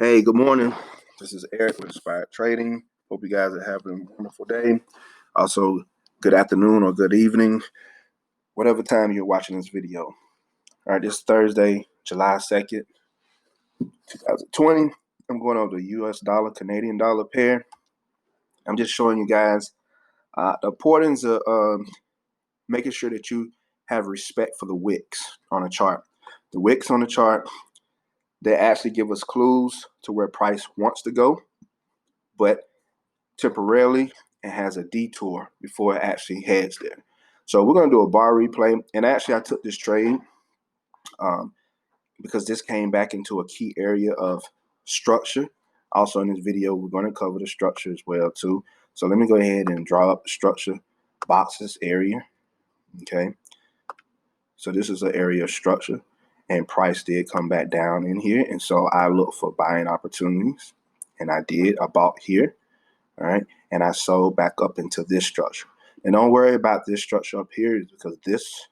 Hey, good morning. This is Eric with Inspired Trading. Hope you guys are having a wonderful day. Also, good afternoon or good evening, whatever time you're watching this video. All right, this is Thursday, July 2nd, 2020. I'm going over the US dollar, Canadian dollar pair. I'm just showing you guys the importance of making sure that you have respect for the wicks on a chart. The wicks on the chart, they actually give us clues to where price wants to go, but temporarily and has a detour before it actually heads there. So we're going to do a bar replay. And actually, I took this trade because this came back into a key area of structure. Also in this video, we're going to cover the structure as well too. So let me go ahead and draw up the structure boxes area. Okay. So this is an area of structure, and price did come back down in here. And so I look for buying opportunities, and I did. I bought here. All right, and I sold back up into this structure. And don't worry about this structure up here, because this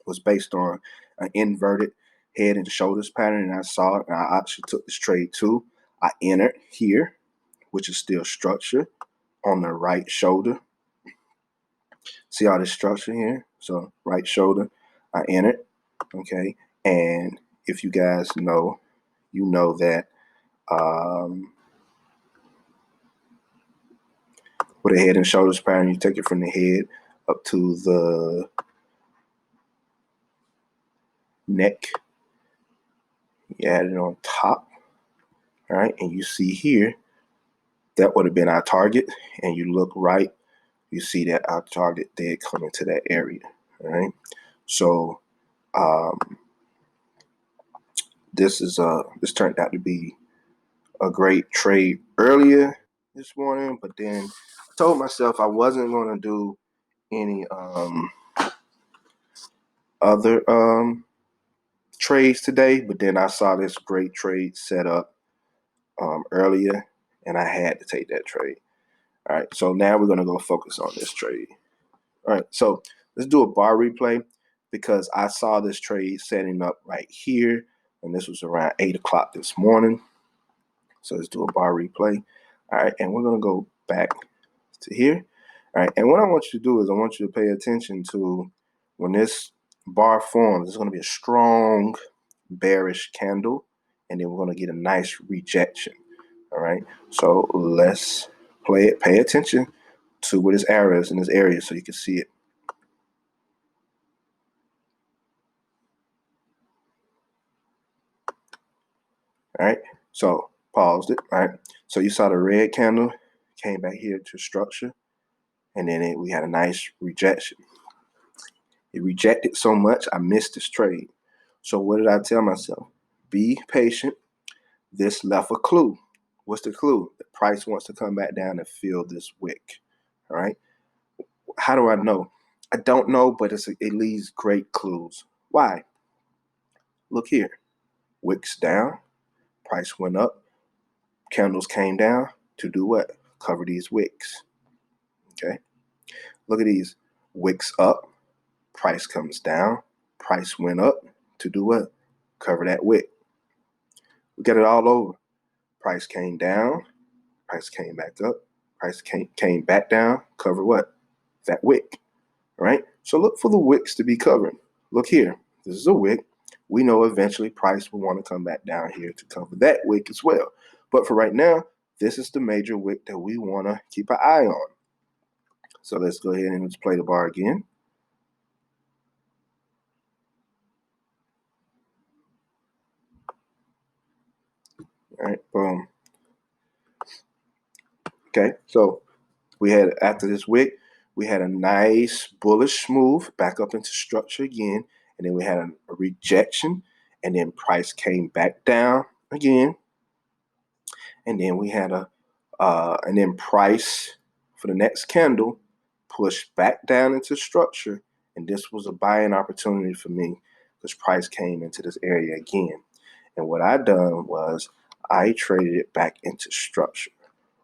was based on an inverted head and shoulders pattern, and I saw it, and I actually took this trade too. I entered here, which is still structure on the right shoulder. See all this structure here? So right shoulder, I entered, okay? And if you guys know, you know that with a head and shoulders pattern, you take it from the head up to the neck. You add it on top, all right? And you see here, that would have been our target. And you look right, you see that our target did come into that area, all right? So this turned out to be a great trade earlier this morning, but then I told myself I wasn't going to do any other trades today, but then I saw this great trade set up earlier, and I had to take that trade. All right, so now we're going to go focus on this trade. All right, so let's do a bar replay, because I saw this trade setting up right here, and this was around 8 o'clock this morning. So let's do a bar replay. All right, and we're going to go back to here. All right, and what I want you to do is I want you to pay attention to when this bar forms, it's going to be a strong bearish candle, and then we're going to get a nice rejection. All right, so let's play it. Pay attention to where this arrow is in this area so you can see it. All right, so paused it. All right, so you saw the red candle came back here to structure, and then we had a nice rejection. It rejected so much, I missed this trade. So what did I tell myself? Be patient. This left a clue. What's the clue? The price wants to come back down and fill this wick. All right. How do I know? I don't know, but it leaves great clues. Why? Look here. Wicks down. Price went up. Candles came down to do what? Cover these wicks. Okay. Look at these. Wicks up. Price comes down. Price went up to do what? Cover that wick. We got it all over. Price came down. Price came back up. Price came back down. Cover what? That wick. All right. So look for the wicks to be covered. Look here. This is a wick. We know eventually price will want to come back down here to cover that wick as well. But for right now, this is the major wick that we want to keep an eye on. So let's go ahead and let's play the bar again. All right, boom. Okay, so we had, after this wick, we had a nice bullish move back up into structure again, and then we had a rejection, and then price came back down again, and then we had and then price for the next candle pushed back down into structure, and this was a buying opportunity for me because price came into this area again. And what I done was I traded it back into structure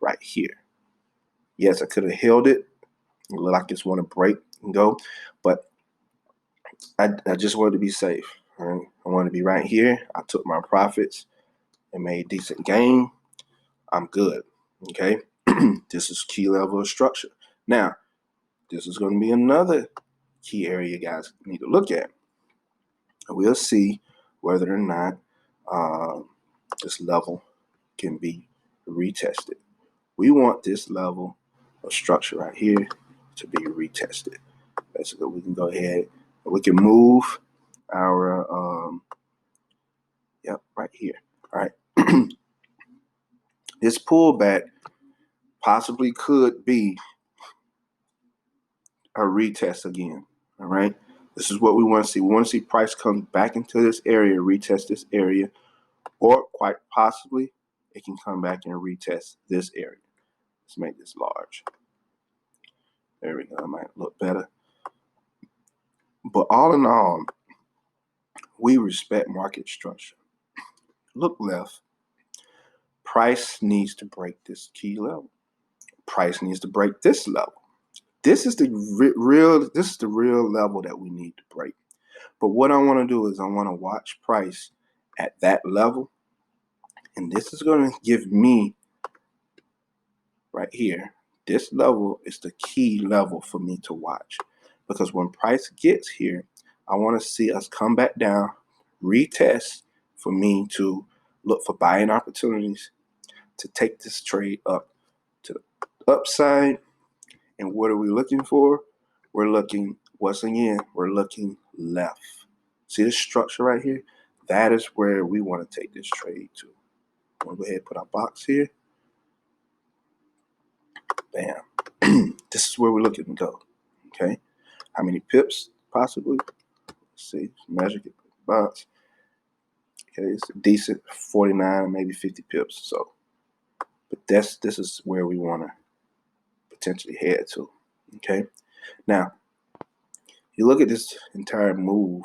right here. Yes, I could have held it. It looked like it's want to break and go, but I just wanted to be safe. Right? I wanted to be right here. I took my profits, and made decent gain, I'm good. Okay, this is key level of structure. Now, this is going to be another key area you guys need to look at. We'll see whether or not this level can be retested. We want this level of structure right here to be retested. Basically, we can go ahead and we can move our right here. All right. This pullback possibly could be a retest again. All right. This is what we want to see. We want to see price come back into this area, retest this area, or quite possibly it can come back and retest this area. Let's make this large. There we go. That might look better. But all in all, we respect market structure. Look left. Price needs to break this key level. Price needs to break this level. This is the real level that we need to break. But what I want to do is I want to watch price at that level. And this is going to give me right here. This level is the key level for me to watch. Because when price gets here, I want to see us come back down, retest for me to look for buying opportunities to take this trade up to the upside. And what are we looking for? We're looking, once again, we're looking left. See this structure right here? That is where we want to take this trade to. We'll go ahead and put our box here. Bam. This is where we're looking to go. Okay. How many pips possibly? Let's see. Measure the box. Okay, it's a decent 49, maybe 50 pips. So, but this is where we want to potentially head to. Okay. Now, you look at this entire move.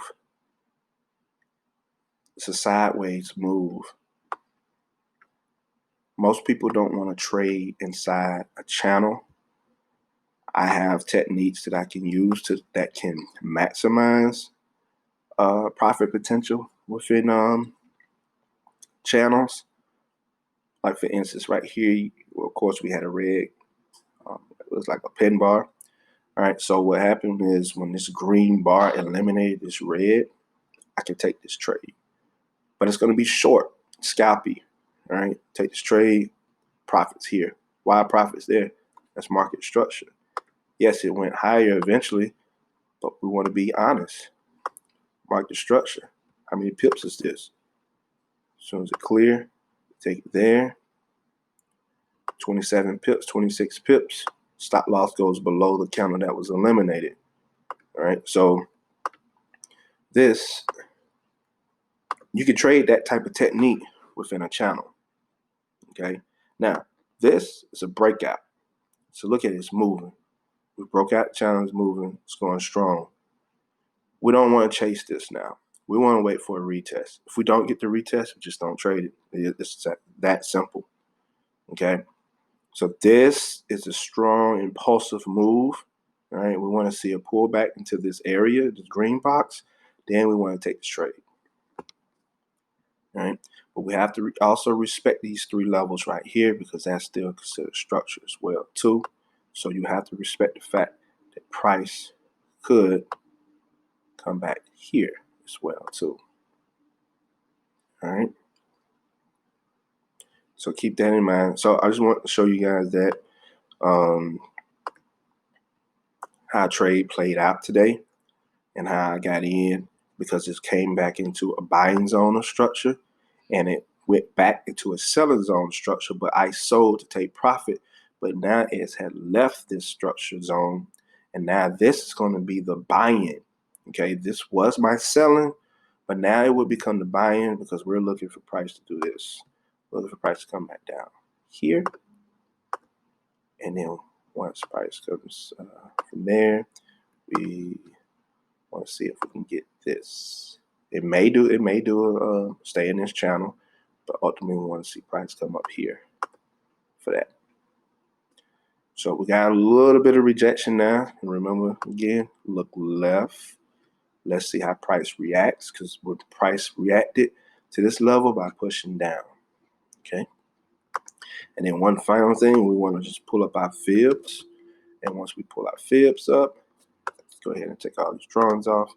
It's a sideways move. Most people don't want to trade inside a channel. I have techniques that I can use that can maximize profit potential within channels. Like for instance, right here, well, of course, we had a red. It was like a pin bar. All right. So what happened is when this green bar eliminated this red, I can take this trade, but it's going to be short, scalpy. All right. Take this trade. Profits here. Why profits there? That's market structure. Yes, it went higher eventually, but we want to be honest. Market structure. How many pips is this? As soon as it clear, take it there. 27 pips, 26 pips. Stop loss goes below the counter that was eliminated. All right, so this, you can trade that type of technique within a channel. Okay, now this is a breakout. So look at it, it's moving. We broke out the channel, it's moving, it's going strong. We don't want to chase this now. We want to wait for a retest. If we don't get the retest, we just don't trade it. It's that simple. Okay. So this is a strong, impulsive move. All right. We want to see a pullback into this area, this green box. Then we want to take this trade. All right. But we have to also respect these three levels right here because that's still considered structure as well, too. So you have to respect the fact that price could come back here as well, too. All right. So keep that in mind. So I just want to show you guys that how trade played out today and how I got in because it came back into a buying zone of structure and it went back into a selling zone structure, but I sold to take profit. But now it had left this structure zone and now this is going to be the buy-in. Okay, this was my selling, but now it would become the buy-in because we're looking for price to do this. We're looking for price to come back down here. And then once price comes from there, we want to see if we can get this. It may do stay in this channel, but ultimately we want to see price come up here for that. So we got a little bit of rejection now. And remember, again, look left. Let's see how price reacts because what price reacted to this level by pushing down. Okay. And then one final thing, we want to just pull up our fibs. And once we pull our fibs up, let's go ahead and take all these drawings off.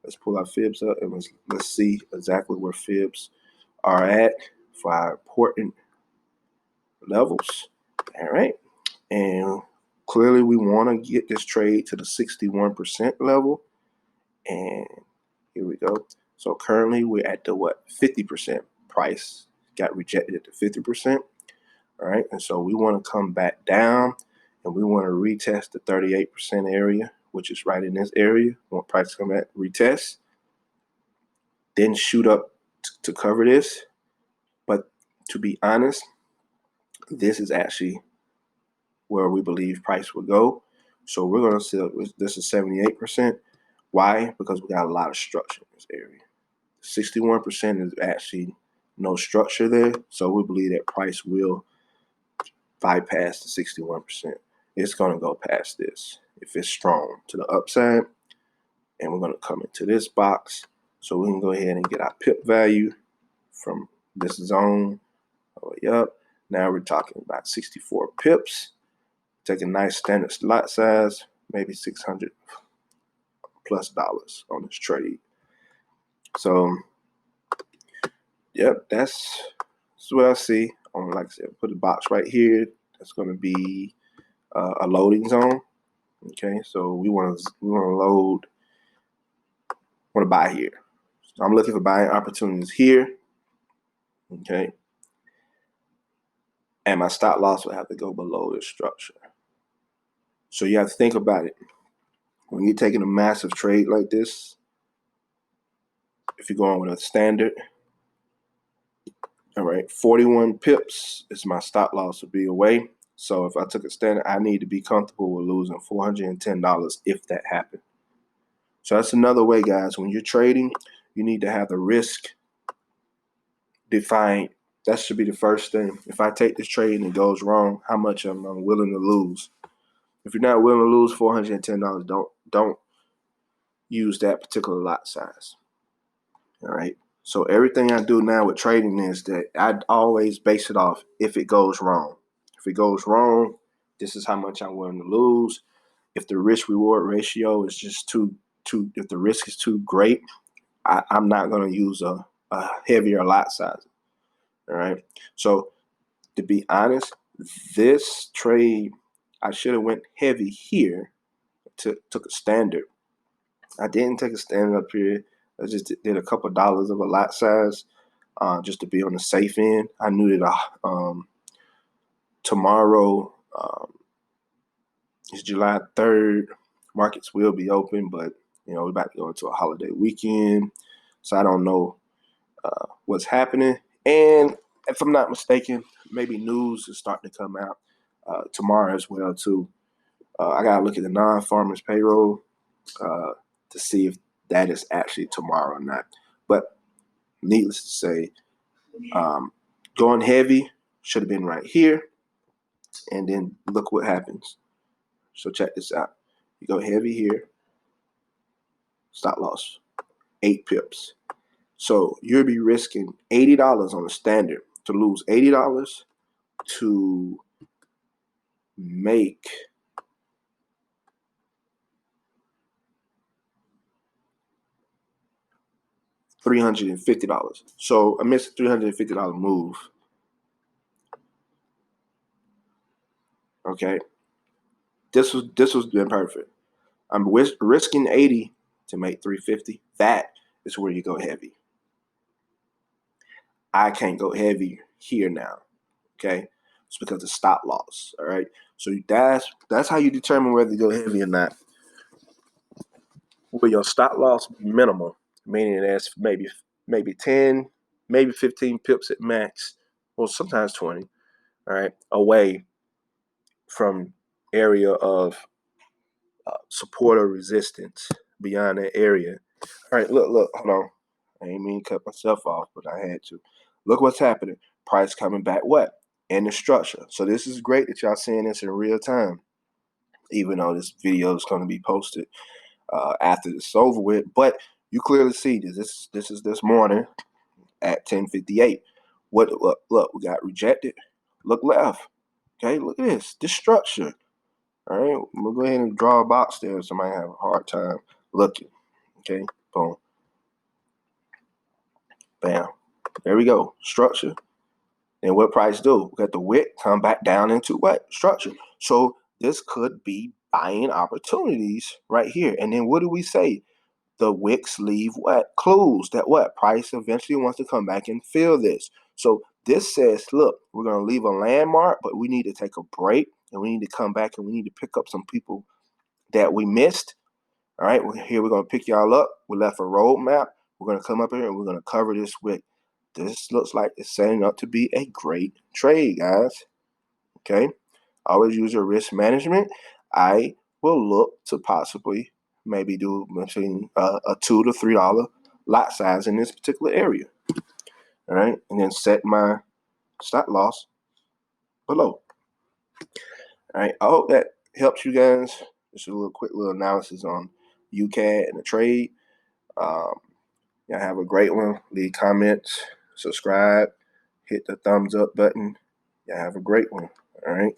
Let's pull our fibs up and let's see exactly where fibs are at for our important levels. All right. And clearly we want to get this trade to the 61% level. And here we go. So currently we're at the 50%. Price got rejected at the 50%. All right. And so we want to come back down and we want to retest the 38% area, which is right in this area. We want price to come back, retest, then shoot up to cover this. But to be honest, this is actually where we believe price will go. So we're going to see this is 78%. Why? Because we got a lot of structure in this area. 61% is actually no structure there. So we believe that price will bypass the 61%. It's going to go past this if it's strong to the upside. And we're going to come into this box. So we can go ahead and get our pip value from this zone all the way up. Now we're talking about 64 pips. Take a nice standard lot size, maybe $600+ on this trade. So, yep, that's what I see. Like I said, put a box right here. That's going to be a loading zone. Okay, so we want to load. Want to buy here. So I'm looking for buying opportunities here. Okay, and my stop loss will have to go below this structure. So you have to think about it. When you're taking a massive trade like this, if you're going with a standard, all right, 41 pips is my stop loss would be away. So if I took a standard, I need to be comfortable with losing $410 if that happened. So that's another way, guys. When you're trading, you need to have the risk defined. That should be the first thing. If I take this trade and it goes wrong, how much am I willing to lose? If you're not willing to lose $410, don't use that particular lot size. All right. So everything I do now with trading is that I always base it off if it goes wrong. If it goes wrong, this is how much I'm willing to lose. If the risk reward ratio is just too if the risk is too great, I'm not going to use a heavier lot size. All right. So to be honest, this trade, I should have went heavy here. Took a standard. I didn't take a standard up here. I just did a couple dollars of a lot size just to be on the safe end. I knew that tomorrow is July 3rd. Markets will be open, but we're about to go into a holiday weekend. So I don't know what's happening. And if I'm not mistaken, maybe news is starting to come out tomorrow as well too. I gotta look at the non-farmers payroll to see if that is actually tomorrow or not. But needless to say, going heavy should have been right here. And then look what happens. So check this out. You go heavy here, stop loss, 8 pips. So you'll be risking $80 on the standard to lose $80 to make $350. So I missed a $350 move. Okay, this was been perfect. I'm risking 80 to make 350. That is where you go heavy. I can't go heavy here now. Okay, it's because of stop loss. All right, so that's how you determine whether you go heavy or not. Will your stop loss be minimal, meaning that's maybe 10, maybe 15 pips at max, or sometimes 20. All right, away from area of support or resistance beyond that area. All right, look, hold on. I ain't mean to cut myself off, but I had to. Look what's happening. Price coming back what? In the structure. So this is great that y'all seeing this in real time, even though this video is going to be posted after this is over with. But you clearly see this. This is this morning at 10:58. Look, we got rejected. Look left. Okay, look at this structure. All right, we'll go ahead and draw a box there. Somebody have a hard time looking. Okay, boom, bam. There we go, structure. And what price do? We got the wick come back down into what? Structure. So this could be buying opportunities right here. And then what do we say? The wicks leave what? Clues that what? Price eventually wants to come back and fill this. So this says, look, we're going to leave a landmark, but we need to take a break and we need to come back and we need to pick up some people that we missed. All right, here we're going to pick y'all up. We left a roadmap. We're going to come up here and we're going to cover this wick. This looks like it's setting up to be a great trade, guys. Okay, always use your risk management. I will look to possibly maybe do between a $2 to $3 lot size in this particular area. All right, and then set my stop loss below. All right, I hope that helps you guys. Just a little quick little analysis on UCAD and the trade. Y'all have a great one. Leave comments, subscribe, hit the thumbs up button. Y'all have a great one. All right.